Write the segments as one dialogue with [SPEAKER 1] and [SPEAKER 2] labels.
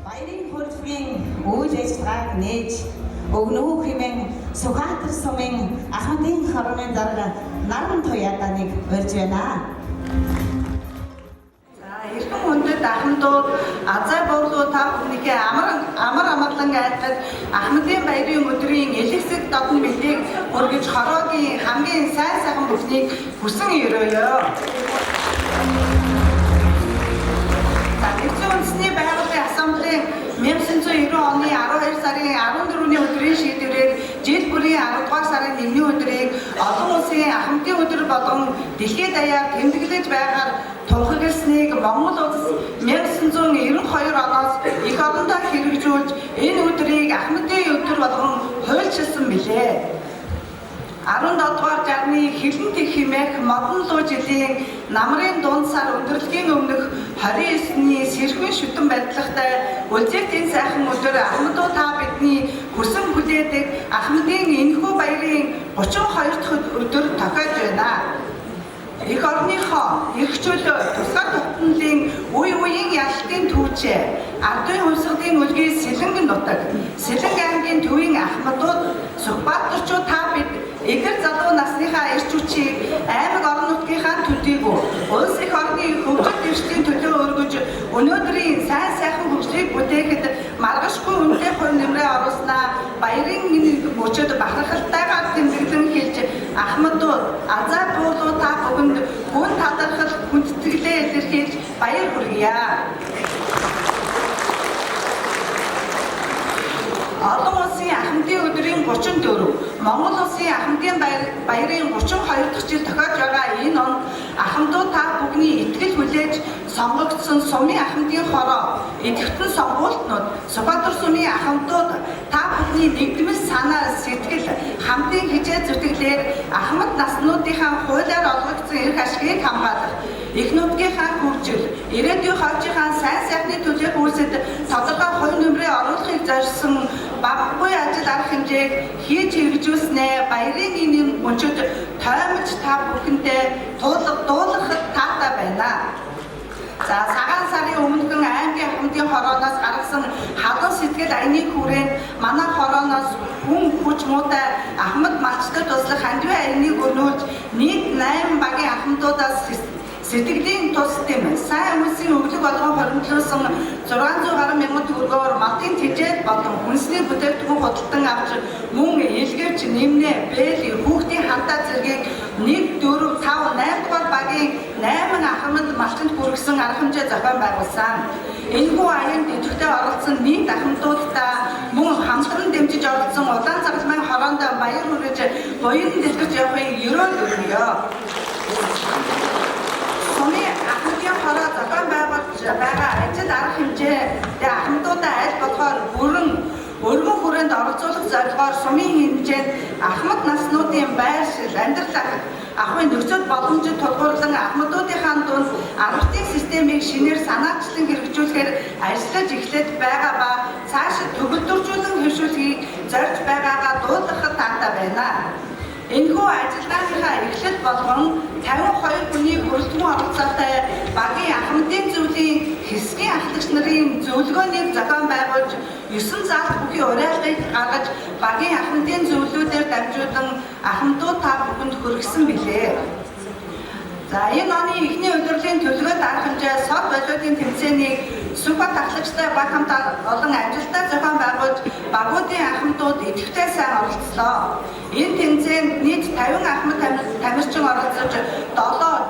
[SPEAKER 1] Баярын хөрлөгийн үйл ажиллагааг нээж өгнөө хэмээн Сүхбаатар сумын Ахмадын хорооны дарга Наран Туяаданыг урьж байна.
[SPEAKER 2] Эрхэм хүндэт ахмадууд азаа буурлуу та бүхнийхээ амар амгалан айлтад Ахмадын баярын өдрийн элэгсэг додон мэдээг хүргэж хороогийн хамгийн сайн сайхан бүхнийг хүсэн өрөөё. Нэгдсэн үндэсний байгууллагын ассамблеийн 1990 оны 12 сарын 14-ний өдрийн шийдвэрээр жил бүрийн 10 дугаар сарын 1-ний өдрийг олон улсын Ахмадын өдөр болгон дэлхийд даяар тэмдэглэж байгаар тунхагласнийг Монгол улс 1992 оноос эх орондоо хэрэгжүүлж энэ өдрийг Ахмадын өдөр болгон хуульчилсан билээ. 17 дугаар жарны хилэн тэг хэмээх модон луу жилийн намрын дунд сар өндөрлөгийн өмнөх 29-ний сэрхэн шүтэн барилгатай үлзээлийн сайхан өдөр ахмадуу та бидний хүсэн хүлээдэг Ахмадын энэхүү баярын 32 дахь өдөр тохиож байна. Эх орныхоо эрх чөлөө тусгай тогтнолын үе үеийн ялалтын түүчээ ардын хувьсгалын үлгий Сэлэнгийн нутаг Сэлэнг аймгийн төвийн ахмадууд Сүхбаатарчууд та бид эдгээр залуу насныхаа эрч хүчийг аймаг орон нутгийнхаа төдийгүй улс их орны хөгжил дэвшлийн төлөө өргөж өнөөдрийн сайн сайхан хөгжлийг бүтээхэд маргашгүй үнэтэй хувь нэмрээ оруулснаа баярын мөчөд бахархалтайгаар тэмдэглэн хэлж ахмадууд азаа буулуу та бүхэнд гүн талархал хүндэтгэлээ илэрхийлж баяр хүргье. Олон улсын Ахмадын өдрийн 34, Монгол улсын Ахмадын баярын 32 дахь жил тохиож байгаа энэ он ахмадууд та бүхний итгэл хүлээж сонгогдсон сумын Ахмадын хороо, идэвхтэн сонгуультнууд, Сүхбаатар сумын ахмадууд та бүхний нэгдмэл санаа, сэтгэл, хамтын хичээл зүтгэлээр ахмад наснуудынхаа хуулиар олгогдсон эрх ашгийг хамгаалах, их нутгийнхаа хөгжил, ирээдүйн хойчийнхаа сайн сайхны төлөөх үйлсэд тодорхой хувь нэмрээ оруулахыг зорьсон баггүй ажил арга хэмжээг хийж хэрэгжүүлснээр баярын энэ мөчөд тоймж та бүхэндээ дуулахад таатай байна. За цагаан сарын өмнөхөн аймгийн Ахмадын хорооноос гаргасан халуун сэтгэл аяны хүрээнд манай хорооноос хүн хүч муутай Ахмад малчдад туслах хандивын аяныг өнүүлж нийт 8 багийн ахмадуудаас сэтгэлийн тус тэм сайн үйлсийн өглөг болгон хоригдлуулсан 600 гаруй мянган төгрөгөөр малтын тэжээл болон хүнсний бүтээгдэхүүн худалдан авч мөн илгээж нэмнэ бэли хүүхдийн хантаа зэргийг 1 4 5 8 дугаар багийн 8 ахмад малчинд хүргэсэн арга хэмжээ зохион байгуулсан. Энэхүү аянд идэвхтэй оролцсон нийт ахмадуудаа мөн хамтран дэмжиж оролцсон улаан загалмайн хороондоо баяр хүргэж буян дэлгэж явахыг ерөөл өргөё. Сумын Ахмадын хороо зохион байгуулж байгаа ажил арга хэмжээ ахмадуудаа аль болохоор өргөн хүрээнд оролцуулах зорилгоор сумын хэмжээнд ахмад наснуудын байршил, амьдрал ахуйн нөхцөл боломжид тулгуурлан ахмадуудынхаа дунд аргатын системийг шинээр санаачлан хэрэгжүүлэхээр ажиллаж эхлэж байгаа ба цаашид төгөлдржүүлэн хэвшүүлэхийг зорьж байгаагаа дуулгахад таатай байна. Энэхүү ажиллагааныхаа эхлэл болгон 52 хүний хүрэлцэн оролцоотой багийн Ахмадын зөвлөлийн хэсгийн ахлагч нарын зөвлөгөөнийг зохион байгуулж 9 заалт бүхий уриалгыг гаргаж багийн Ахмадын зөвлөлүүдээр дамжуулан ахмадууд та бүхэнд хүргэсэн билээ. За энэ оны эхний удирлын төлөвлөгөөт арга хэмжээ сод болиодын тэмцээнийг Сүхбаатар ахлагчтай баг хамт олон ажилтнаа зохион байгуулж багуудын ахмадууд идэвхтэй сайн оролцлоо. Энэ тэмцээнд нийт 50 ахмад тамирчин оролцож 7,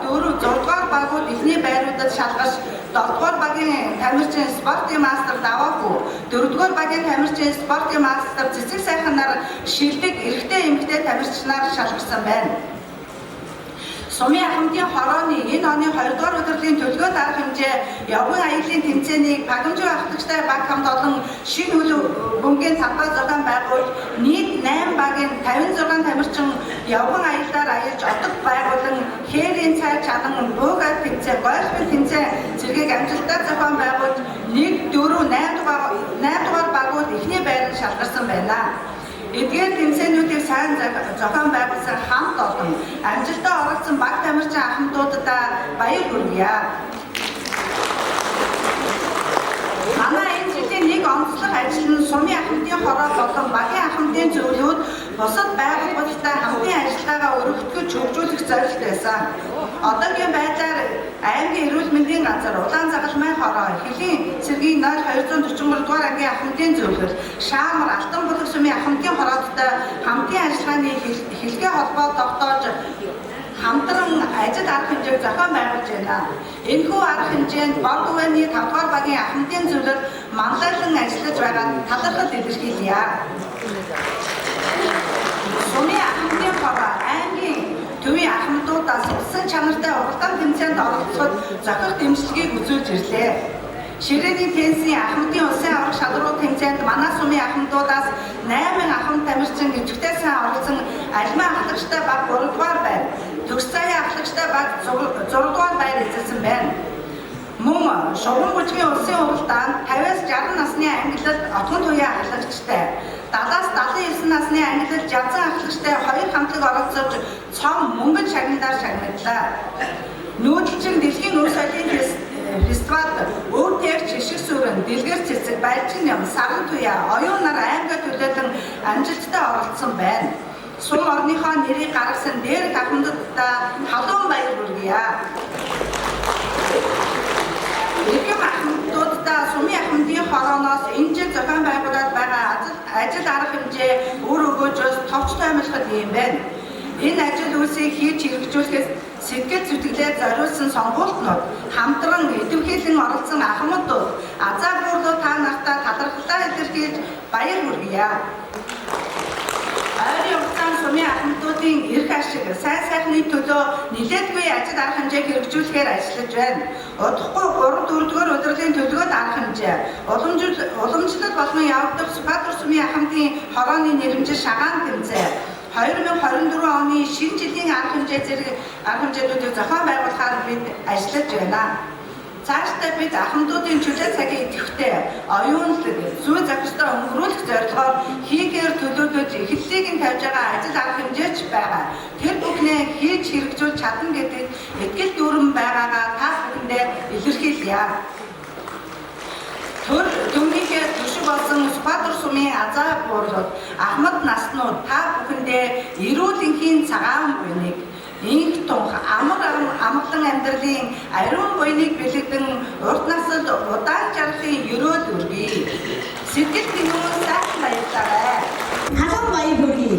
[SPEAKER 2] 4, 6 дугаар багууд эхний байруудад шалгаж 7 дугаар багийн тамирчин спортын мастер даваагүй, 4 дугаар багийн тамирчин спортын мастер цэцэг сайханаар шилдэг эрэгтэй эмэгтэй тамирчнаар шалгарсан байна. Сумын Ахмадын хорооны энэ оны 2 дугаар удирлын төлөвлөгөөт арга хэмжээ явган аяллаа тэмцээнийг Багамжуу ахлагчтай баг хамт олон шинэ үйл бөмбөгийн талбай зохион байгуулж нийт 8 багийн 56 тамирчин явган аяллаар аялж одог байгуулан хээрийн цай чанан буугаад тэмцээн гольфын тэмцээн зэргийг амжилттай зохион байгуулж 1, 4, 8 дугаар багууд эхний байранд шалгарсан байна. Эдгээр тэмцээнүүдийг сайн зохион байгуулсан хамт олон амжилттай оролцсон баг тамирчин ахмадуудаа баяр хүргье. Манай энэ жилийн ажил нь сумын ахмадын хороо болон багийн ахмадын зөвлөлүүд бусад байгууллагуудтай хамтын ажиллагаагаа өргөтгөж хөгжүүлэх зорилт байсан. Одоогийн байдлаар аймгийн эрүүл мэндийн газар Улаан Загалмай хороо, Хөлийн цэргийн 0243 дугаар ангийн ахмадын зөвлөл, Шаамар, Алтан булаг сумын ахмадын хороодтой хамтын ажиллагааны хэлгээ холбоо тогтоож хамтран ажил арга хэмжээг зохион байгуулж байна. Энэхүү арга хэмжээнд Бор Гүвэний 5 дугаар багийн ахмадын зөвлөлд манлайлан ажиллаж байгааг талархал илэрхийлье. Сумын ахмадын хороо аймгийн төвийн ахмадуудаас усан чанартай уралдаан тэмцээнд оролцоход зохих дэмжлэгийг үзүүлж ирлээ. Ширээний пенсийн ахмадын улсын аврах шалруу тэмцээнд манай сумын ахмадуудаас 8 ахмад тамирчин идэвхтэй сайн оролцсон алимаа ахлагчтай баг 3 дугаар байна. Төгс цааяа ахлагчтай баг 6 дугаар байр эзэлсэн байна. Мөн Шугам бүжгийн улсын уралдаанд 50-аас 60 насны ангилалд отгон туяа ахлагчтай, 70-аас 79 насны ангилалд жазан ахлагчтай 2 хамтлаг оролцож цом мөнгөн шагналаар шагналлаа. Нүүдэлчин дэлхийн өв соёлын фестивалд өөртөөрч ишиг сүрэн, дэлгэр цэцэг, байлчин юм, саран туяа, оюун нар аймагт төлөөлөн амжилттай оролцсон байна. Сум орныхоо нэрийг гаргасан дээрх ахмадуудаа халуун баяр хүргье. Иргэм ахмадуудаа сумын ахмадын хорооноос энэ жил зохион байгуулаад байгаа ажил арга хэмжээ өөр өгөөжөөс товч таймлахад юм байна. Энэ ажил үйлсийг хийж хэрэгжүүлэхээс сэтгэл зүтгэлээр зориулсан сонгуультнууд хамтран идэвхжүүлэн оролцсон ахмадууд азаа буурлуу та нартаа талархлаа илэрхийлж баяр хүргье. Ойрын хугацаанд сумын ахмадуудын эрх ашиг, сайн сайхны төлөө нэлээдгүй ажил арга хэмжээг хэрэгжүүлэхээр ажиллаж байна. Удахгүй 3-4 дугаар удирдлагын төлөвлөгөөт арга хэмжээ, уламжлал болон явагдах Сүхбаатар сумын ахмадын хорооны нэрмжил шагаан тэмцээн 2024 оны шинэ жилийн арга хэмжээ зэрэг арга хэмжээнүүдийг зохион байгуулахаар бид ажиллаж байна. Цаашдаа бид ахмадуудын чөлөө цагийн идэвхтэй оюунлаг зүй завхртаа өнгөрүүлэх зорилгоор хийгээр төлөвлөж эхлэлийг нь тавьж байгаа ажил арга хэмжээч байгаа. Тэр бүхнээ хийж хэрэгжүүлж чадна гэдэгт итгэл дүүрэн байгаагаа та бүхэндээ илэрхийлье. Төмнийхээ төшиг болсон Сүхбаатар сумын азаа буурлууд ахмад наснууд та бүхэндээ эрүүл энхийн цагаан буйныг инх тунх амгалан амьдралын ариун буйныг бэлэгдэн урт насад удаан жаргахын ерөөл үргэе. Сэтгэл тэнүүн сайхан баярлалаа.
[SPEAKER 1] Халуун баяр хүргэе.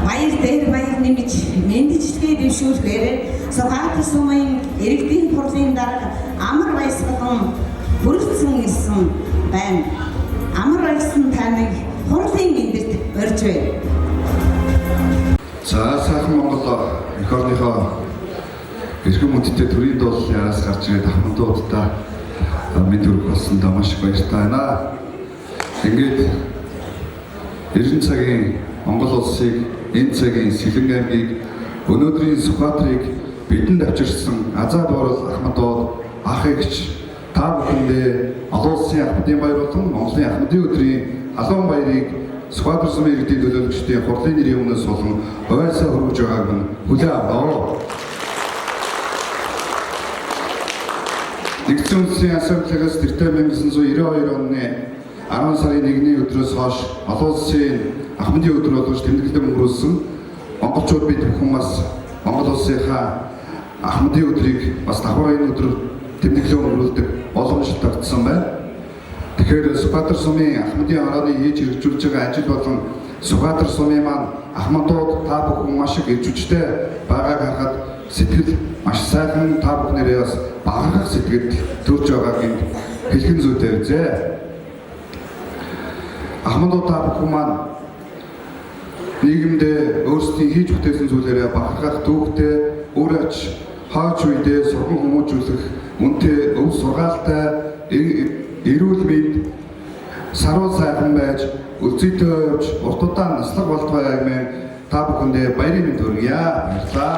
[SPEAKER 1] Баяр дээр баяр нэмж мэндичилгээ дэвшүүлэхээр Сүхбаатар сумын иргэдийн хурлын дарга амар баясгалан бүрэлдэхүүн ирсэн байна. Амар баясан таныг хурлын мэндэлд урьж байна.
[SPEAKER 3] За сайхан Монгол эх орныхоо эрхэм хүндтэй төрийн дуулын араас гарч ирээд ахмадуудаа мэд хүргэх болсондоо маш их баяртай байна. Ингээд 90 цагийн Монгол улсыг, энэ цагийн Сэлэн аймгийг, өнөөдрийн Сүхбаатарыг бидэнд авчирсан азаа буурал ахмадууд, ах эгч та бүхэндээ олон улсын ахмадын баяр болон Монголын ахмадын өдрийн халуун баярыг Сүхбаатар сумын иргэдийн төлөөлөгчдийн хурлын нэрийн өмнөөс болон ойсоо хүргэж байгааг нь хүлээн аваа. Нэгдсэн улсын ассамблеас тэртээ 1992 оны 10 сарын 1-ний өдрөөс хойш олон улсын ахмадын өдөр болгож тэмдэглэн өнгөрүүлсэн монголчууд бид бүхэн бас Монгол улсынхаа ахмадын өдрийг бас давхар энэ өдөр тэмдэглэн өнгөрүүлдэг боломж тогтсон байна. Тэгэхээр Сүхбаатар сумын ахмадын хорооны хийж хэрэгжүүлж байгаа ажил болон Сүхбаатар сумын маань ахмадууд та бүхэн маш их ижүүжтэй байгааг харахад сэтгэл маш сайхан та бүхнээрээ бас багах сэтгэл төрж байгааг энд хэлхэн зүйтэй үзье. Ахмадууд та бүхэн маань нийгэмдээ өөрсдийн хийж бүтээсэн зүйлээрээ багахах түүхтэй өөрөө ч хойч үедээ сурган хүмүүжүүлэх үнэтэй өв сургаалтай эрүүл мэнд саруу сайхан байж үлзийтэй явж урт удаан наслаг болтугай аймаг та бүхэндээ баярын мэнд хүргье. Баярлалаа.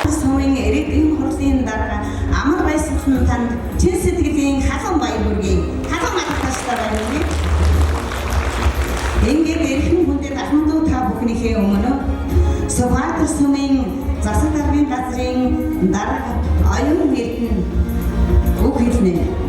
[SPEAKER 1] Сумын иргэдийн хурлын дарга амар баясгалан танд чин сэтгэлийн халуун баяр хүргэе. Халуун алхастай баярлалаа. Ингээд эрхэм хүндэт ахмадууд та бүхнийхээ өмнө Сүхбаатар сумын засаг даргын газрын дарга оюун нэртэн үг хэлнэ.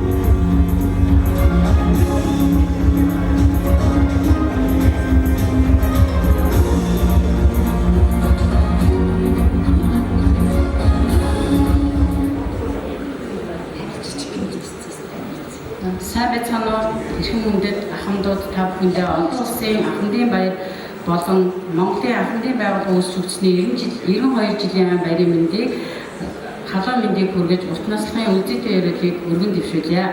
[SPEAKER 4] Сайн байцгаана уу? Эрхэм хүндэт ахмадууд та бүхэндээ олон улсын ахмадын баяр болон Монголын ахмадын байгууллага үүсч өгсөний 92 жилийн баярын мэндийг халуун мэндийг хүргэж урт наслахын үзэгдэл ярилцлагыг өргөн дэвшүүлье.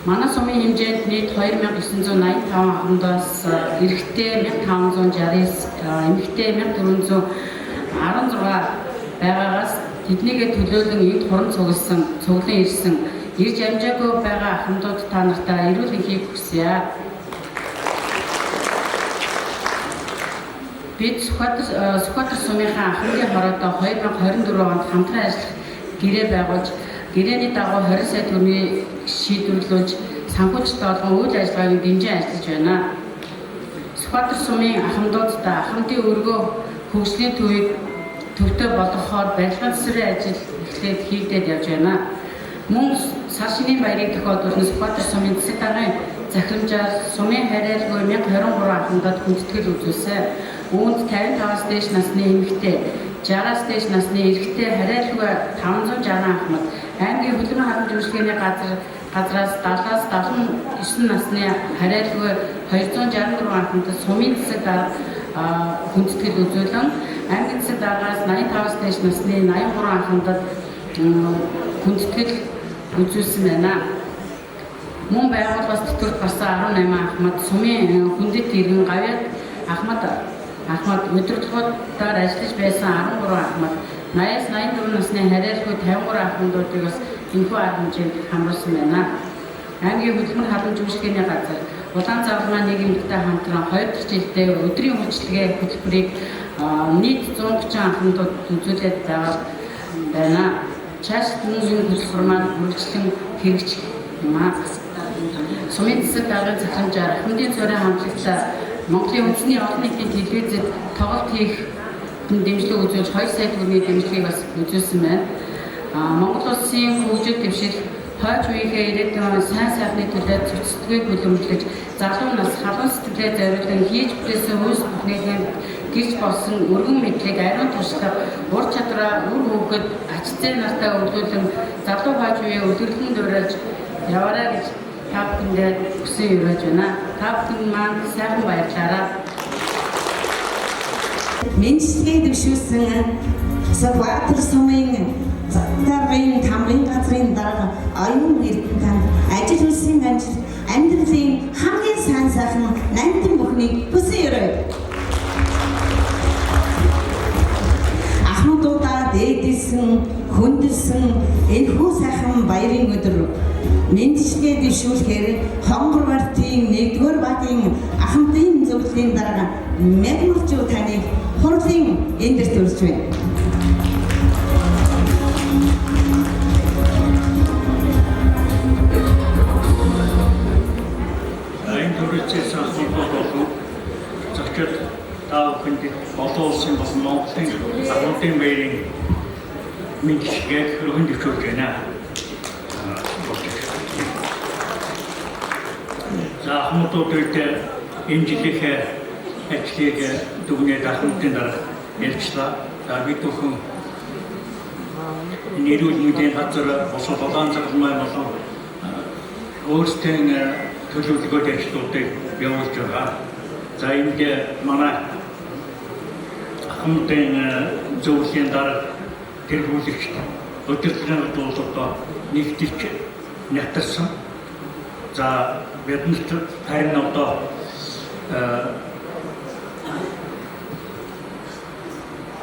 [SPEAKER 4] Манай сумын хэмжээнд нийт 2985 ахмадаас эрэгтэй 1569, эмэгтэй 1416 байгаагаас тэднийгээ төлөөлөн энд хуран цуглан ирсэн ирж амжаагүй байгаа ахмадууд та нартай эрүүл энхийг хүсье. Бид Сүхбаатар сумынхаа ахмадын хороодоо 2024 онд хамтран ажиллах гэрээ байгуулж гэрээний дагуу 20 сая төгрөгийг шийдвэрлүүлж санхүүжилттэй олгон үйл ажиллагааг дэмжин ажиллаж байна. Сүхбаатар сумын ахмадуудтай ахмадын өргөө хөгжлийн төвтэй болгохоор барилгын засварын ажил эхлээд хийгдээд явж байна. Мөн сар шинийн баярыг тохиолдуулсан Сүхбаатар сумын засаг даргын захирамжаар сумын харьяалгүй 1023 ахмадад хүндэтгэл үзүүлсэн. Үүнд 55-аас дээш насны эмэгтэй, 60-аас дээш насны эрэгтэй харьяалгүй 560 ахмад, аймгийн хөдөлмөр харамж үйлчилгээний газраас 70-аас 79 насны харьяалгүй 264 ахмадад сумын засаг дарга хүндэтгэл үзүүлэн аймгийн засаг даргаас 85-аас дээш насны 83 ахмадад хүндэтгэл үзүүлсэн байна. Мөн байгууллагаас тэтгэврт гарсан 18 ахмад сумын хүндэт иргэн гавьяат ахмад өдөртгүүдээр ажиллаж байсан 13 ахмад 80-аас 84 насны харьяалгүй 53 ахмадуудыг бас энэхүү арга хэмжээнд хамруулсан байна. Аймгийн хөдөлмөр халамж үйлчилгээний газар Улаан завлмаа нийгэмдэгтэй хамтран 2 дахь жилдээ өдрийн үйлчилгээ хөтөлбөрийг нийт 130 ахмадууд үзүүлээд байна. Цааш мөн хөтөлбөр маань үргэлжлэн хэрэгжих юм аа. Сумын засаг даргын захирамжаар ахмадын цорын хамтлагтай Монголын үндэсний олон нийтийн телевизэд тоглолт хийх дэмжлэг үзүүлж 2 сая төгрөгийн дэмжлэгийг бас үзүүлсэн байна. Монгол улсын хөгжил дэвшил хойч үеийнхээ ирээдүйн сайн сайхны төлөө зохицтгийг хүлэмжлэж залуу нас халуун сэтгэлээ зориулан хийж бүтээсэн үйлс бүхнийхээ гэрч болсон өргөн мэдлэг ариун туршлага ур чадвараа үр хөвгөд ач зээ нартай өглөөлөн залуу хойч үеийн өдөрлөн дуурайж яваарай гэж та бүхэндээ хүсэн өрөөж байна. Та бүхэн маань сайхан баярлалаа.
[SPEAKER 1] Мэндчилгээ дэвшүүлсэн Сүхбаатар сумын даргын тамгын газрын дарга оюун эрдэнэт ажил үйлсийн амьдралын хамгийн сайн сайхан нандин бүхнийг хүсэн өрөөж. Ахмадуудаа дээдэлсэн, хүндэлсэн энэхүү сайхан баярын өдөр мэндчилгээ дэвшүүлэхээр Хонгор бартын 1-р багийн ахмадын зөвлөлийн дарга Мягмарчуу таныг хурлын эндэрт өрсөж байна.
[SPEAKER 5] Зочид та бүхэнд олон улсын болон Монголын ахмадын баярын мэндчилгээг өргөн дэвшүүлж байна. За ахмадуудад энэ жилийнхээ ажлыг дүгнээд ахмадын дарга ярилцлаа. За бид бүхэн нэрүүл мэдээ газар босоод Улаан завлмаа болон өөрсдийн төлөвлөгөөт ажлуудыг явуулж байгаа. За энд манай ахмадын зөвлөлийн дарга тэргүүлэгч өдөртгөн дуулалтаа нэгтгэж нятарсан. За биднэрт харин одоо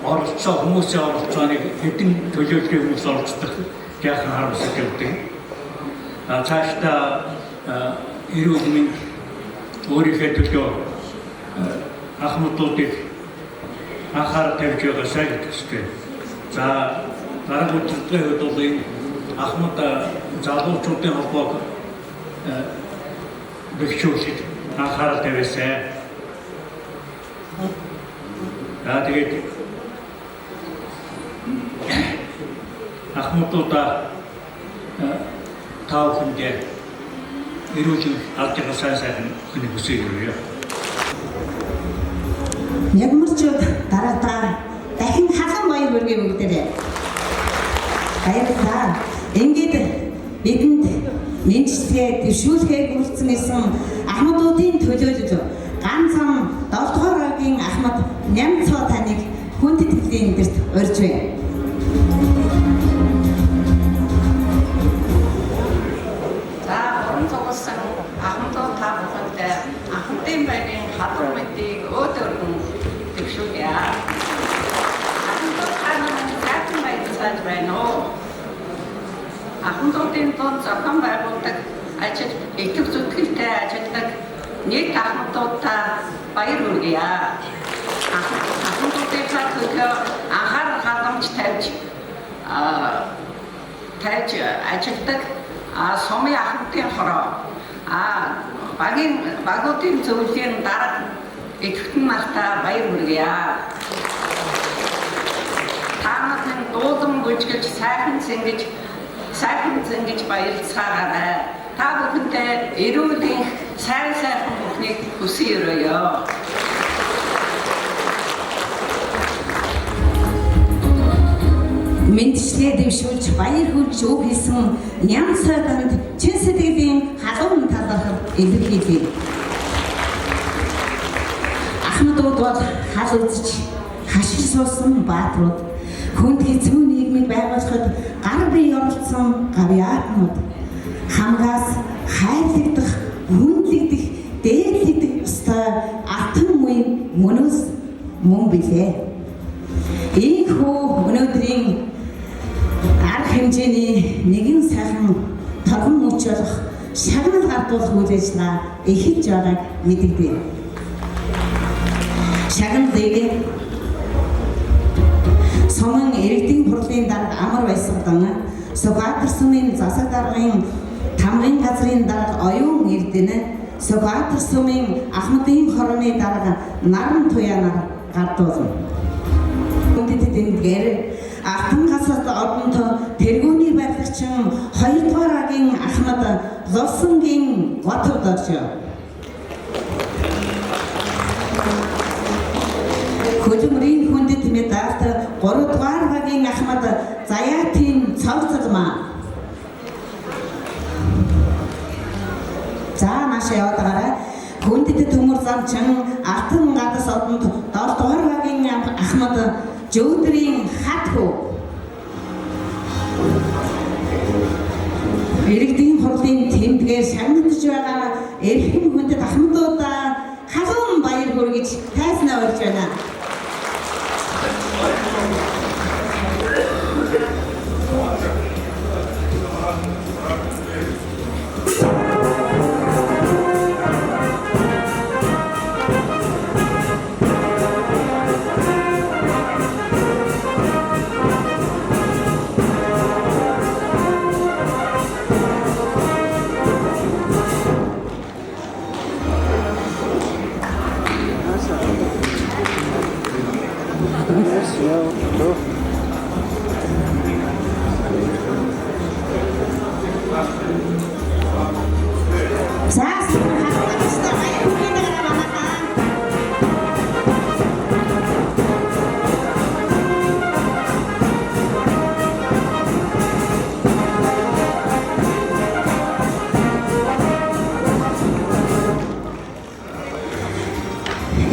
[SPEAKER 5] оролцоо хүмүүсийн оролцооныг хэдэн төлөвлөгийн хүмүүс оролцдог яахан харамсаж явдаг. Цаашдаа эрүүл мэнд өөрийнхөө төлөө ахмадуудыг анхаарал тавьж байгаа сайн төстэй. За дараагийн өдрийн хувьд бол энэ ахмад залуучуудын холбоог бэхжүүлээд анхаарал тавьсан. Тэгээд ахмадуудаа та бүхэндээ эрүүл алдрын сайн сайхан хүний хүсэж өргөё.
[SPEAKER 1] Мягмарчууд дараатаа дахин халуун баяр хүргэе бүгдээрээ. Баярлалаа. бидэнд мэндчилгээ дэвшүүлэхээр хүрсэн исэн ахмадуудын төлөөлж ганцхан 7 дугаар огийн ахмад Нямцоо таныг хүнд итгэлийн эндэрт урьж байна.
[SPEAKER 6] За уран зогссон ахмадууд та бүхэнд ахмадын байрын хадур мэдийг өөдөргөн дэвшүүлье. Ахмадууд та намайг хайртай байцааж байна уу? Ахмадуудын дунд зохион байгуулдаг ажил итгэв зүтгэлтэй ажилладаг нийт ахмадуудаа баяр хүргэе. Ахмадуудын төлөө анхаарал хандамж тавьж ажилладаг сумын ахмадын хороо багуудын зөвлөлийн дарга идэвхтэн нартаа баяр хүргэе. Та нарын дуудан бүжгэлж сайхан зингэж баярлцгаарай. Та бүхэндээ эрүүлийн сайхан бүхнийг хүсье өрөөё.
[SPEAKER 1] Мэндчилгээ дэвшүүлж баяр хүргэж өг хийсэн Нямцоо танд чин сэтгэлийн халуун талархал илэрхийлье. Ахмадууд бол хал үзэж хашиг суусан бааtruуд, хүнд хэцүү нийгмийг байгуулахад гар бие оролцсон гавьяатнууд, хамгаас хайрлагдах, хүндлэгдэх, дээрлэгдэх ёстой алтан үеийн мөнөөс мөн билээ. Ийхүү өнөөдрийн арга хэмжээний нэгэн сайхан торгон мөч болох шагнал гардуулах үйл ажиллагаа эхэлж байгааг мэдэгдэв. Шагналыг сумын иргэдийн хурлын дарга амар баясгалан Сүхбаатар сумын засаг даргын тамгын газрын дарга оюун эрдэнэ Сүхбаатар сумын ахмадын хорооны дарга наран туянаар гардуулна. Тэмдгээр Алтан гасалт ордонтой тэргүүний байрлагчин 2 дугаар агийн ахмад Лувсангийн готод орж хөдөлмөрийн хүндэт медальт 3 дугаар агийн ахмад Заяатын цавцалмаа. За наашаа яваарай. Хүндэт төмөр замчин Алтан гадас ордонд 7 дугаар агийн ахмад Жөөдрийн хатхуу иргэдийн хурлын тэмдгээр шагнагдж байгаа эрхэм хүндэт ахмадуудаа халуун баяр хүргэж тайзнаа урьж байна.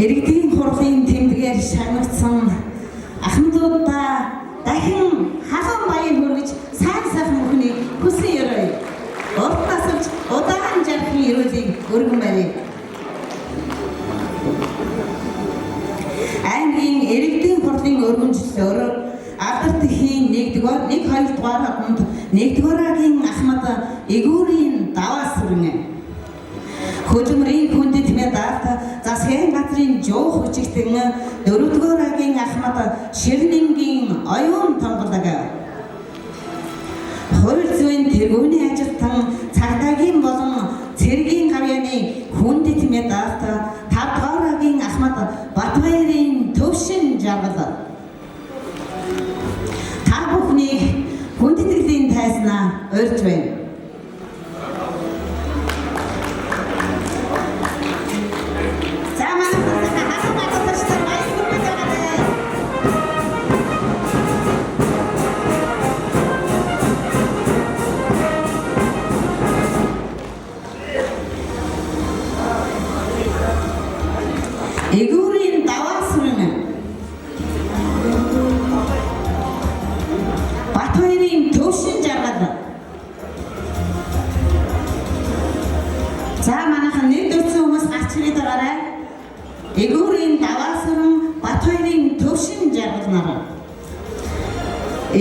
[SPEAKER 1] Иргэдийн хурлын тэмдгээр шагнагдсан ахмадуудаа дахин халуун баяр хүргэж сайхан бүхнийг хүсэн өрөөе. Урт тасалж удаан жаргахын эрүүлийг өргөн барья. Аймгийн иргэдийн хурлын өргөнжлөөр Алдарт эхийн 1-2 дугаар хатанд 1 дугаар агийн ахмад Игүүрийн даваас сүрнэ. Хөдөлмөрийн хүндэт медальт засгийн газрын жуух хүчигтэн 4 дугаар агийн ахмад Ширнэнгийн оюун томголог. Хууль зүйн тэргүүний ажилтан цагдаагийн болон цэргийн гавьяаны хүндэт медальт 5 дугаар агийн ахмад Батбаярын төвшин жаргал. Та бүхнийг хүндэтгэлийн тайзнаа урьж байна.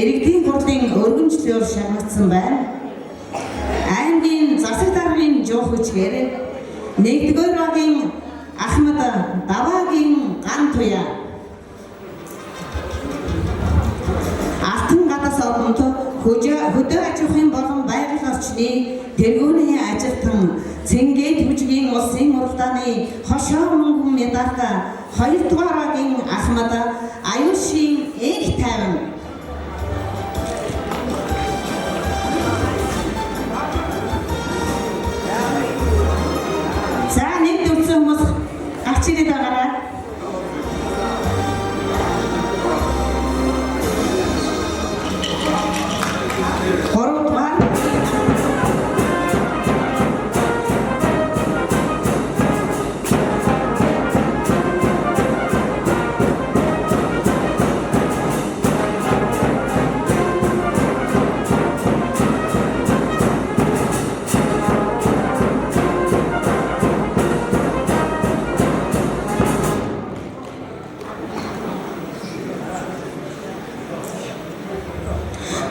[SPEAKER 1] иргэдийн хурлын өргөмжлөөр шагнагдсан байна. Аймгийн засаг даргын жоо хүчгээр 1-р багийн Ахмад Даваагийн ган туяа Алтан гадаас олонд хөдөө аж ахуйн болон байгаль орчны тэргүүний ажилтан Цэнгээд хүчгийн улсын уралдааны хошоо мөнгөн медальта 2-р багийн Ахмад Аюушийн их тайван за нэг дөрвөн хүмүүс гарч ирээд байгаарай.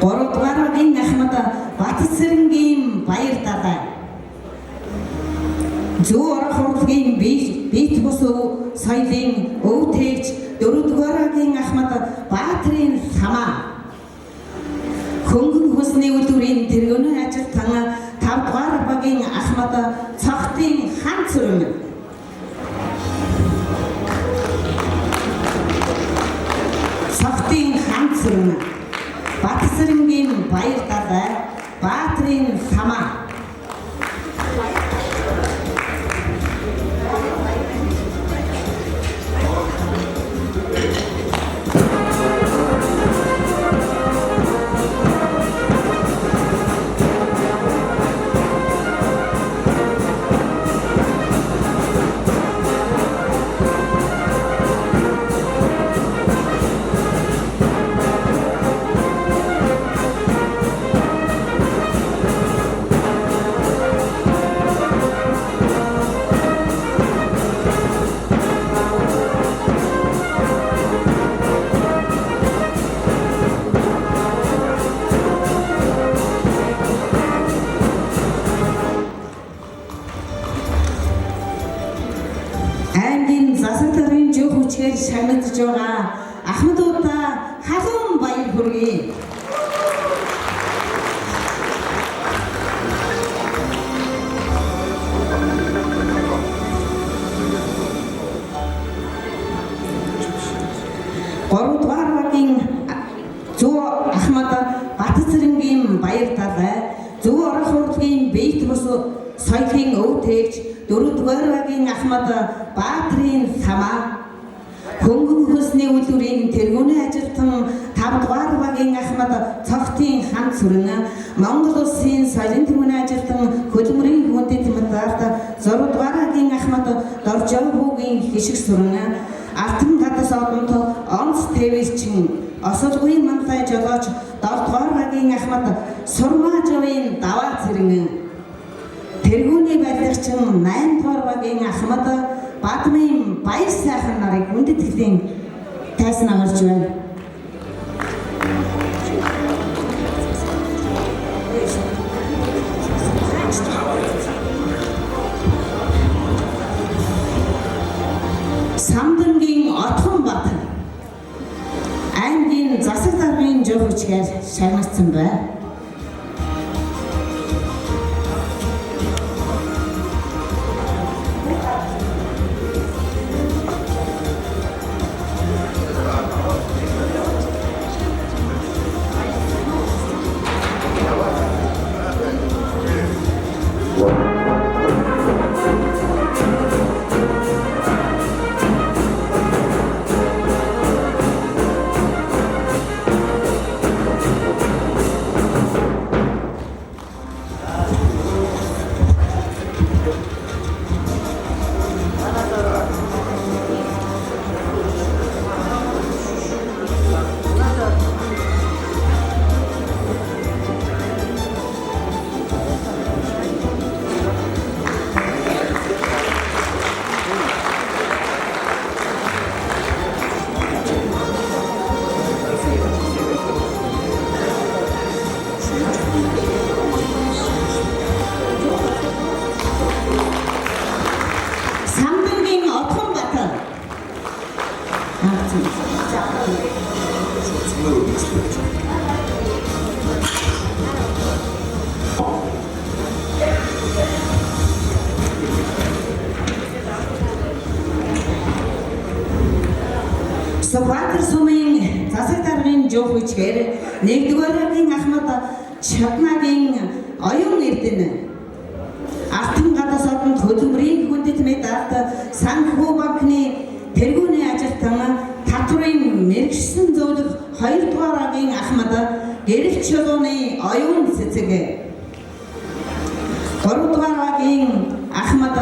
[SPEAKER 1] Гуравдугаар багийн Ахмад Батцэрэнгийн баяр далай. Зүү орох хурлын бит бус соёлын өв тэгж 4-р багийн Ахмад Баатрийн самаа. Хөнгөн хүсний үлдвэрийн тэргүүний ажилтан 5-р багийн Ахмад Цогтын хан цүрэн. Цогтын хан цүрэн. Батцэрэнгийн баяр далай Баатрийн самаа. Аймгийн засаг даргын жоо хүчгээр шагнагдж байгаа Ахмадуудаа халуун баяр хүргэе. Гуравдугаар багийн Зүү Ахмад Батцэрэнгийн баяр далай Зүү орох хурлын бит бус соёлын өв тэгж 4-р багийн Ахмад Баатрийн самаа. Хөнгөн хүсний үлдвэрийн тэргүүний ажилтан 5-р багийн Ахмад Цогтын хан цүрэн. Монгол улсын соёлын тэргүүний ажилтан хөдөлмөрийн хүндэт медальт 6-р багийн Ахмад Доржоовгийн хишиг сүрэн. Алтан гадаас олонд онц тэвэлчин осолгүй манлай жолооч 7-р багийн Ахмад Сурмаажовын даваа цэрэн. Тэргүүний барилгачин 8-р багийн Ахмад Бадмын баяр сайхан нарыг хүндэтгэлийн тайсан агарч байна. Самдангийн Отхон бат аймгийн засаг даргын жоо хүчгээр шагнагдсан байна. Сүхбаатар сумын засаг даргын жоо хүчгээр 1-р ангийн Ахмад Чатнагийн оюун эрдэнэ Алтан гадаас одон хөдөлмөрийн хүндэт медалт санхүү банкны тэргүүний ажилтан татврын мэргэшсэн зөвлөх 2-р ангийн Ахмад гэрэл чулууны оюун цэцэг 3-р ангийн Ахмад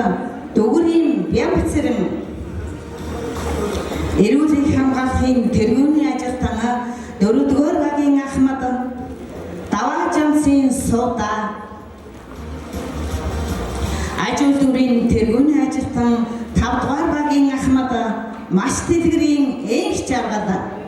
[SPEAKER 1] дүгрийн бямцэрэн эрүүл хамгааллын тэргүүний ажилтан 4-р багийн Ахмад даваа жамсын суута ажуулдурын тэргүүний ажилтан 5-р багийн Ахмад маш дэлгэрийн ээлж жаргал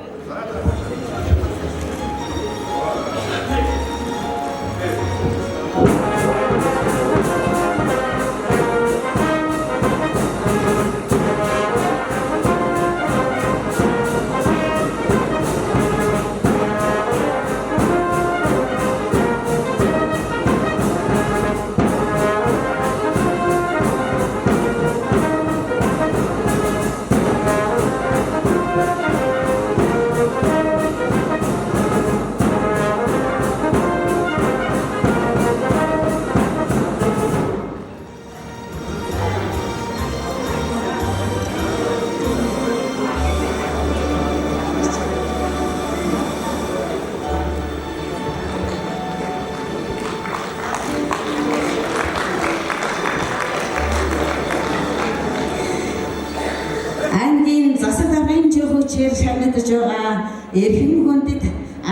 [SPEAKER 1] шагнадж байгаа эрхэм хүндэт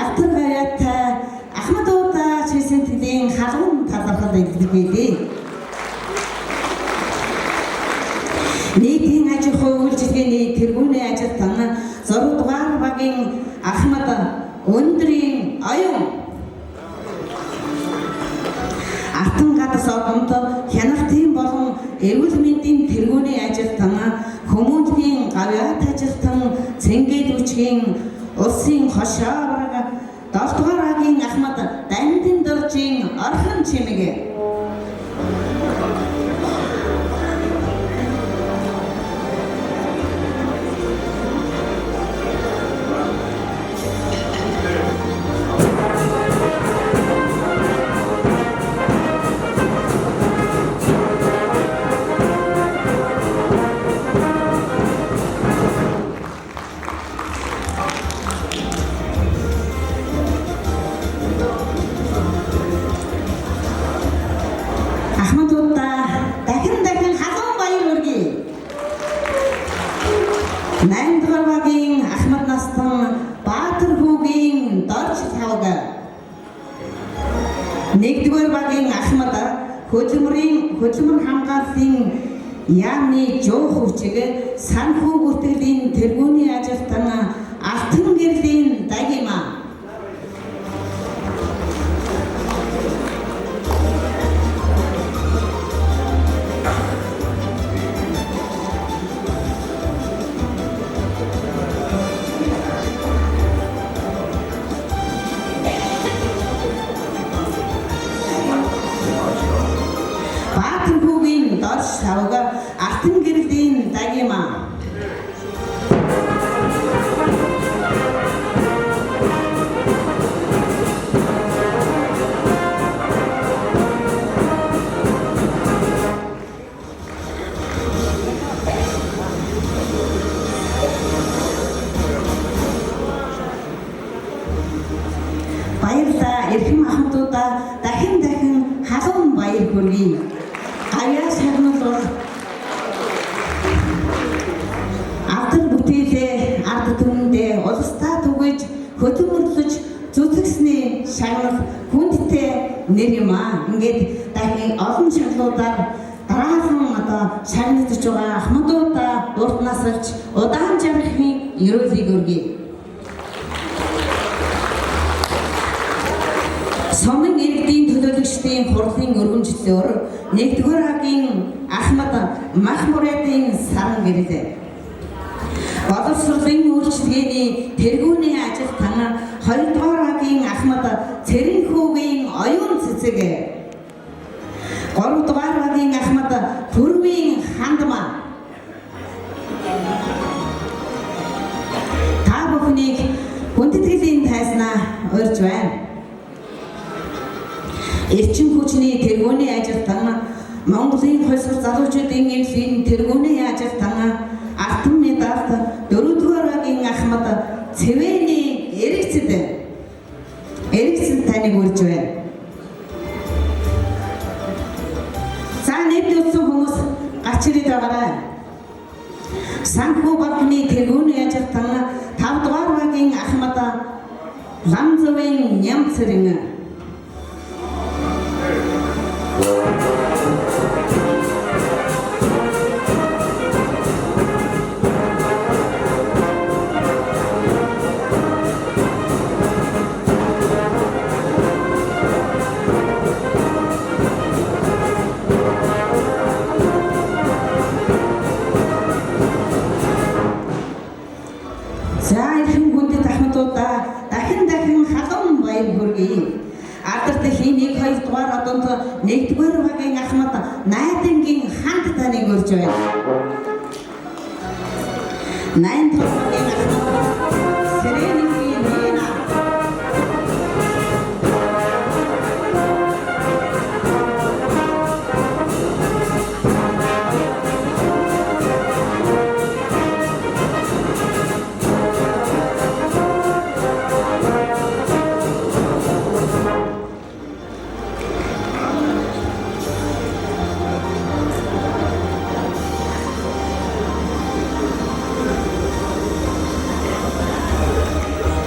[SPEAKER 1] алтан гаяатай Ахмадуудаа чийсэн тэлийн халуун талархал өгдөг байлээ. Нийтийн аж ахуй үйлчилгээний тэргүүний ажилтан 6-р багийн Ахмад өндрийн оюун Алтан гадаас одонд хяналтын болон эрүүл мэндийн тэргүүний ажилтан хүмүүнлэгийн гавьяат ажилтан Цэнгэл үчгийн улсын хошоо авраг 7-р агийн Ахмад Дандин доржийн орхон чимэг хөдөлмөр хамгааллын яамны жоо хүчиг санхүү бүртгэлийн тэргүүний ажилтан алтан гэрлийн дагима савга алтан гэрлийн дагима баярлалаа эрхэм ахмадуудаа дахин халуун баяр хүргэе. Аяас харнуулбал автор бүтээлээ ард түмэндээ улстай түгэж хөдөлмөрлөж зүтгэсний шагнал хүндтэй нэр юм аа. Ингээд дахин олон шаглуудаар дараахан одоо шагнагдж байгаа ахмадуудаа урд насалж удаан жаргахын ерөөлийг өргөе. Сомын иргэдийн төлөөлөгчдийн хурлын өргөнжлөөр 1-р агийн Ахмад Махмурадын саран гэрэл боловсролын үйлчилгээний тэргүүний ажилтан 2дугаар багийн Ахмад Цэрэнхүүгийн оюун цэцэг, 3дугаар багийн Ахмад Төрвийн хандмаа. Та бүхнийг хүндэтгэлийн тайзнаа урьж байна. Эрчим хүчний тэргүүний ажилтан, Монголын хосор залуучуудын эвлийн тэргүүний ажилтан, алтан медалт 4дугаар багийн Ахмад Цэвэний эргэцэд таныг урьж байна. За нэвтүүлсэн хүмүүс гарч ирээд байгаарай. Санхүү банкны тэргүүний ажилтан 5дугаар багийн Ахмад Ламзовын Нямцэрэн, дахин халуун баяр хүргэе. Алдартай 1-2 дугаар одонд 1-р багийн Ахмад Найдангийн ханд таныг урьж байна. 8-р багийн Ахмад Сэрэнгийн Нина,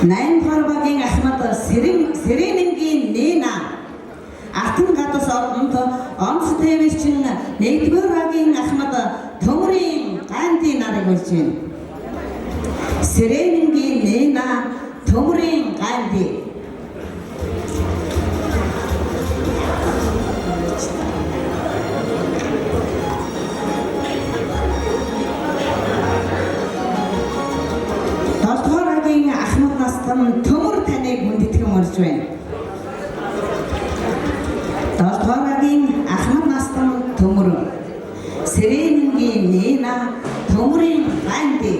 [SPEAKER 1] 8-р багийн Ахмад Сэрэнгийн Нина, Алтан гадас одонд онц тээвэрчин 1-р багийн Ахмад Төмрийн Ганди нарыг урьж байна. Сэрэнгийн Нина, Төмрийн Ганди. Төмөр таныг хүндэтгэн урьж байна. 7-р багийн Ахмад настан Төмөр, Сэрэнгийн Нина, Төмрийн Ганди.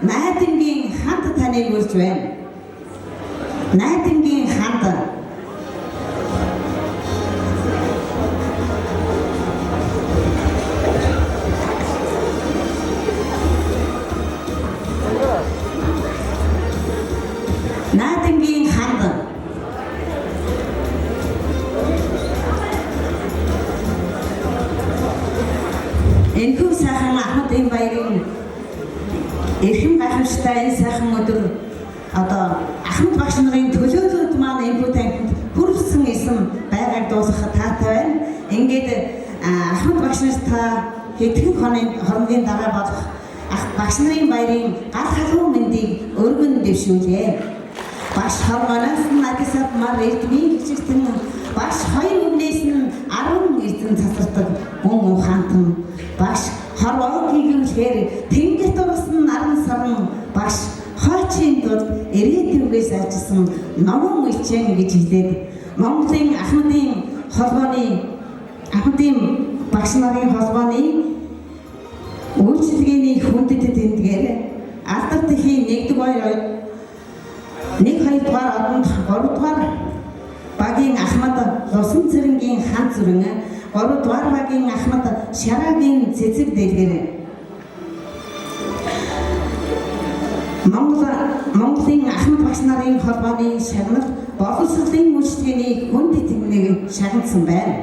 [SPEAKER 1] Найдангийн ханд таныг урьж байна. Найдангийн ханд. Найдангийн ханд. Энэхүү сайхан Ахмадын баярын эрхэм гайхамшигтай энэ сайхан өдөр одоо Ахмад багш нарын төлөөлөлт маань энэхүү танхимд хүрсэн эсэм байгааг дуусгахад таатай байна. Ингээд Ахмад багш нарт та хэдхэн хоногийн дараа болох багш нарын баярын гал халуун мэндийг өргөн дэвшүүлье. Багш хорвоноос нь Адисад мар эрдмийн хичээлтэн багш хоёр өмнөөс нь 10 эрдэн цацардаг мөн ухаантан багш хорвоо хийгэмлэхээр тэнгэрт урсан наран сарн багш хойчийн тулд ирээдүгээс ачсан номон ичэн гэж хэлээд Монголын Ахмадын багш нарын холбооны үйлчилгээний хүндэтгэл тэмдгээр алдартай 1-2 дугаар одонд 3 дугаар багийн Ахмад Лусан цэрэнгийн хан зүрэн 3 дугаар багийн Ахмад Шарагийн цэцэг дэлгэр. Монголын Ахмад багш нарын холбооны шагналт боловсролын үйлчлэгээний хүнд итгэмнийг шагнасан байна.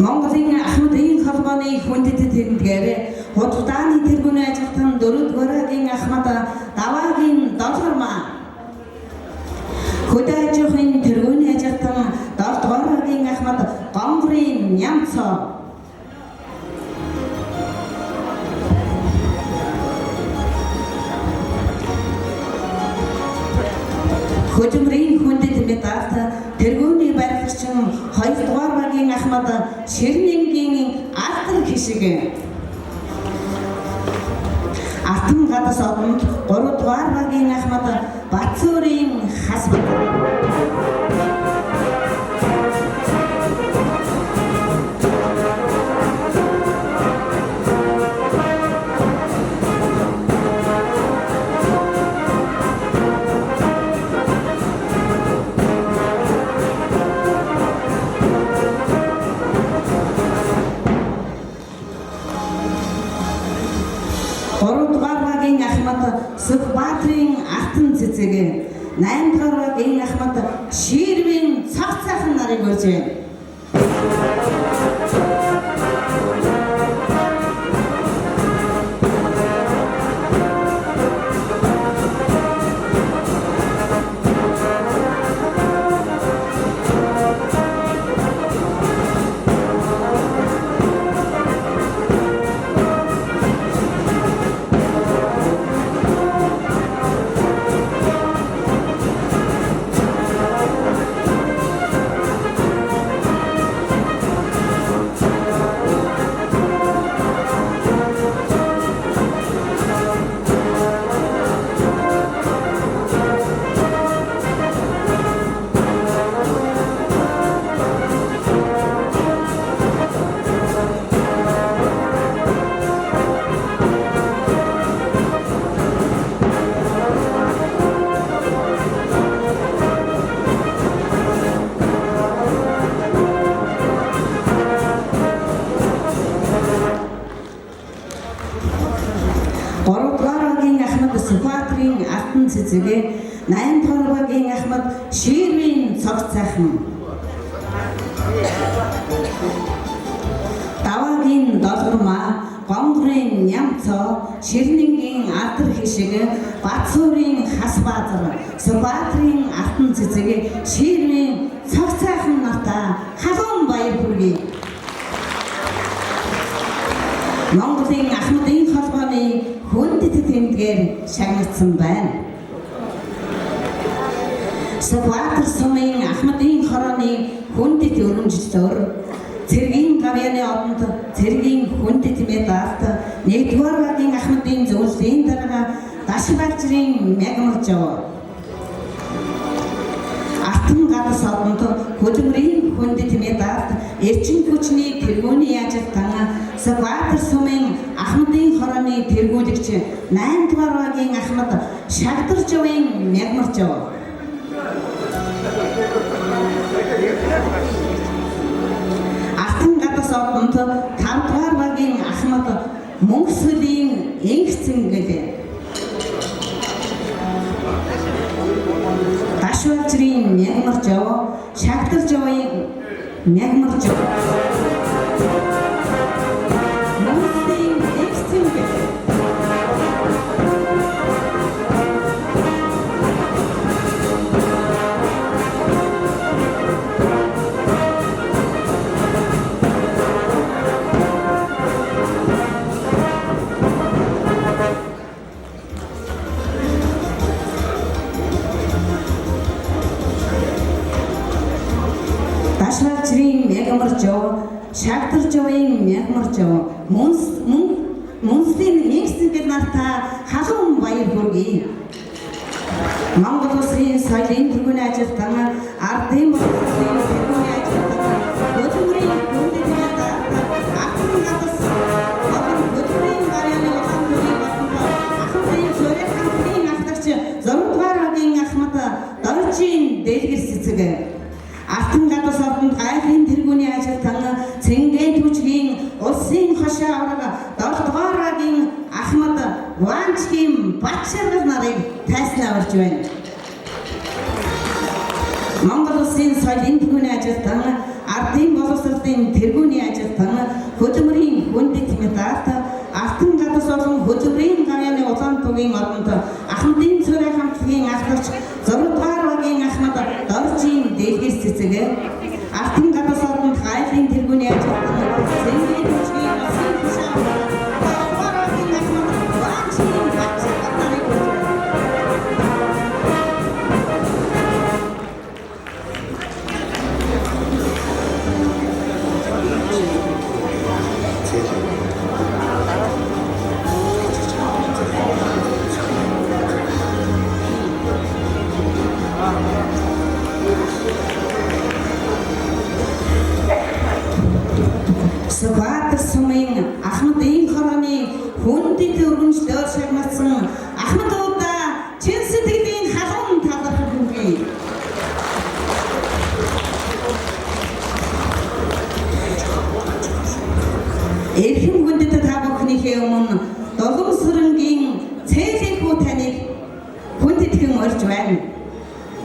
[SPEAKER 1] Монголын Ахмадын холбооны хүндэт тэмдгээр худалдааны тэргүүний ажилтан 4 дугаагийн Ахмад Даваагийн Долгормаа хөдөө аж ахуйн тэргүүний ажилтан 7 дугаагийн Ахмад Гонгорын Нямцоо хөдөлмөрийн хүндэт медалт тэргүүний барилгачин 2 дугаар багийн Ахмад Ширнэнгийн алтан хишиг Алтан гадас одонд 3 дугаар багийн Ахмад Батцуурын хасбат Сүхбаатрын алтан цэцэг 8 дугаар багийн Ахмад Ширвийн цаг цаахан нарыг өржээ. Сүхбаатрын алтан цэцэг 8 дугаар багийн Ахмад Ширвийн цаг цаахан Даваагийн Долгормаа Гонгорын Нямцоо Ширнэнгийн алтан хишиг Батцуурын хасбаазар Сүхбаатрын алтан цэцэг Ширвийн цаг цаахан нартаа халуун баяр хүргэе. Монголын Ахмадын холбооны хүндэт тэмдгээр шагнагдсан байна. Сүхбаатар сумын Ахмадын хорооны хүндэт өрөмжлөлөөр цэргийн гавьяаны одонд цэргийн хүндэт медалт 1 дугаар багийн Ахмадын зөвлөлийн дарга Дашбагжрын мягмарж яваа. Алтан гадас одонд хөдөлмөрийн хүндэт медалт эрчим хүчний тэргүүний ажилтан Сүхбаатар сумын Ахмадын хорооны тэргүүлэгч 8 дугаар багийн Ахмад Шагдаржавын мягмарж яваа. Алтан гадас одонд 5 дугаар багийн Ахмад Мөнхсөлийн Энгцэн гэлээ. Дашбагжрын мягмарж яваа, Шагдаржавын мягмарж яваа. Дашварчрын мягмарч яв, шагдарч явын мягмарч яв. Мөнслийн нэгсэд нарта халуун баяр хүргэе. Монгол улсын соёлын тэргүүний ажилтан ардын боловсролын тэргүүний ажилтан хөдөлмөрийн хүндэтгэл ахын гадас хөдөлмөрийн гарааны улаан төрийн ахын зөрөх хамтын ахлагч 6 дугаар хагийн ахмад доржийн дэлгэр цэцэг Алтан гадас ордонд гайхын тэргүүний ажилтан Цэнгийн түвжгийн улсын хошоо авраг 7 дугаар хагийн ахмад Ванчгийн Батшаргал нарыг тайснаварж байна. Монгол улсын соёлын тэргүүний ажилтан ардын боловсролын тэргүүний ажилтан хөдөлмөрийн хүндэтгэл медалт Алтан гадас болон хөдөлмөрийн гарааны улаан тугийн ордонд ахмадын цорын хамтлагийн ахлагч 6 дугаар хагийн ахмад доржийн дэлгэр цэцэг Алтан гадас ордонд гайхын тэргүүний ажилтан Цэнгийн түвжгийн улсын хошоо авраг 7 дугаар хагийн ахмад Ванчгийн Батшаргал нарыг Сүхбаатар сумын Ахмадын хорооны хүндэт өргөмж дөр шагнасан Ахмадуудаа чин сэтгэлийн халуун талархал хүргэе. Эрхэм хүндэт та бүхнийхээ өмнө Доломсрынгийн цээлэхүү таныг хүндэтгэн орж байна.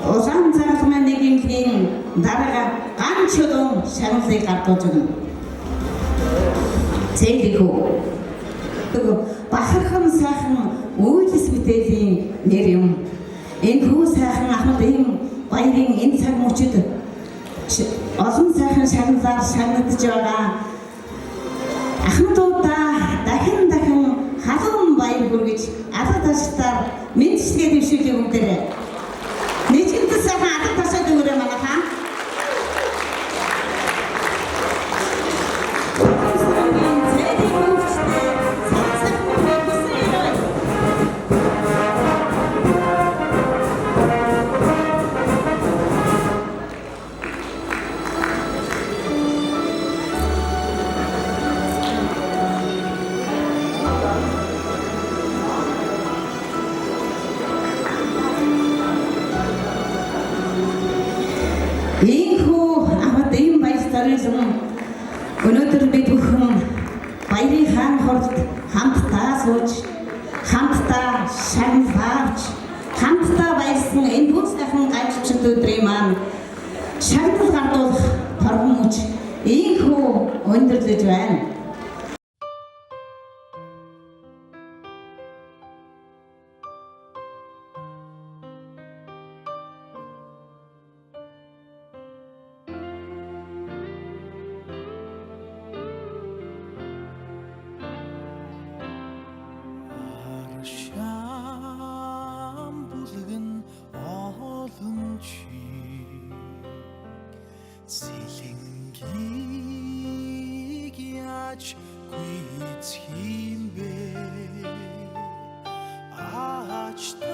[SPEAKER 1] Улаан загалмай нэгэнхийн дарга ган чулуун шагналыг гардуулж өгнө. Цээлэхүү бахархан сайхан үйлс мэдээлийн нэр юм. Энэ хүү сайхан Ахмадын баярын энэ цаг мөчид олон сайхан шагналаар шагнагдж байгаа. Ахмадуудаа дахин халуун баяр хүргэж алга таштаар мэдчилгээ дэвшүүлэх юм дээрээ. Нийтдээ сайхан алга ташаад өгөөрэй манайхаа. Ийхүү Ахмадын баяр зориулсан өнөөдөр бид бүхэн баярын хаан хорд хамтдаа сууж, хамтдаа шагналж, хамтдаа баярсан энэ бүх сайхан гайхалчит өдрийн маань шагнал гардуулах торгон мөч ийхүү өндөрлөж байна.
[SPEAKER 7] Сэлэнгийг яаж гүйцэх юм бэ?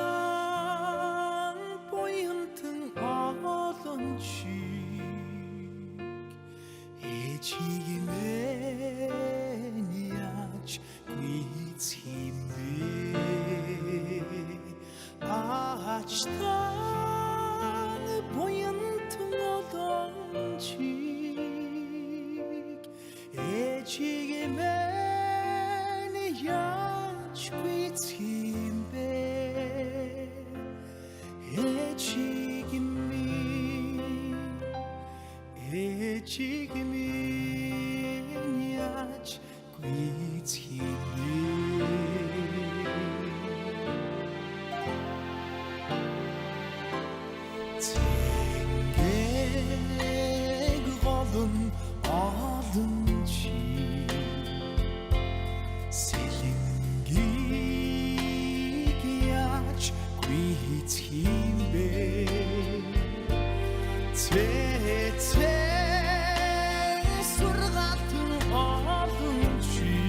[SPEAKER 7] Аачтан буянтан олон чиг ээжийг мэн яаж гүйцэх юм бэ? Аачтан буянтан олон чиг ээжийг мэн яаж гүйцэх юм бэ? Ээжийг минь яаж гүйцэх юм бэ? Цэнгийг голон олон чиг сэлэнгийг яаж гүйцэх юм бэ? Цэцэг 술 같은 어둠 치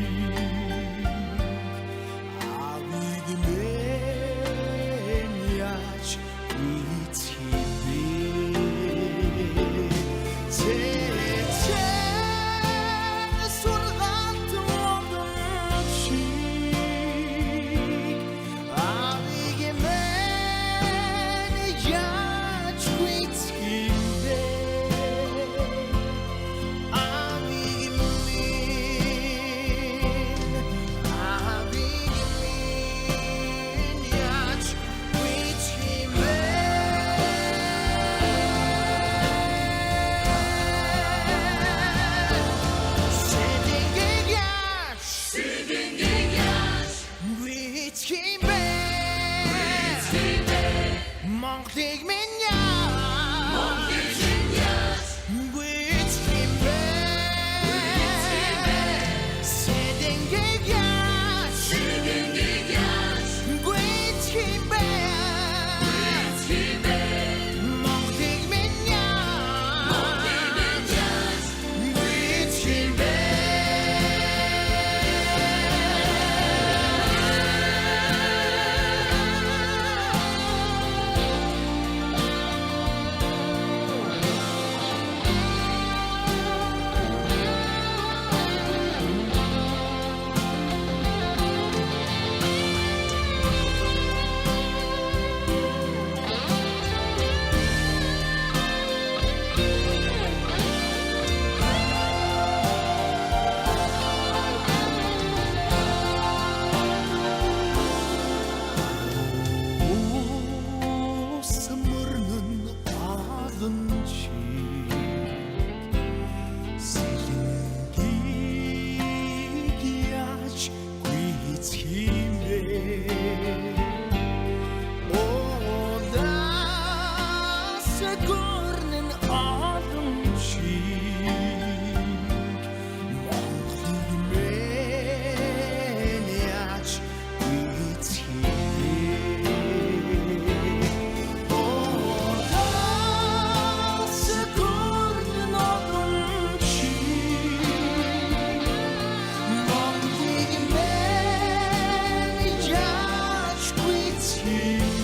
[SPEAKER 7] wymieniać
[SPEAKER 8] Sim.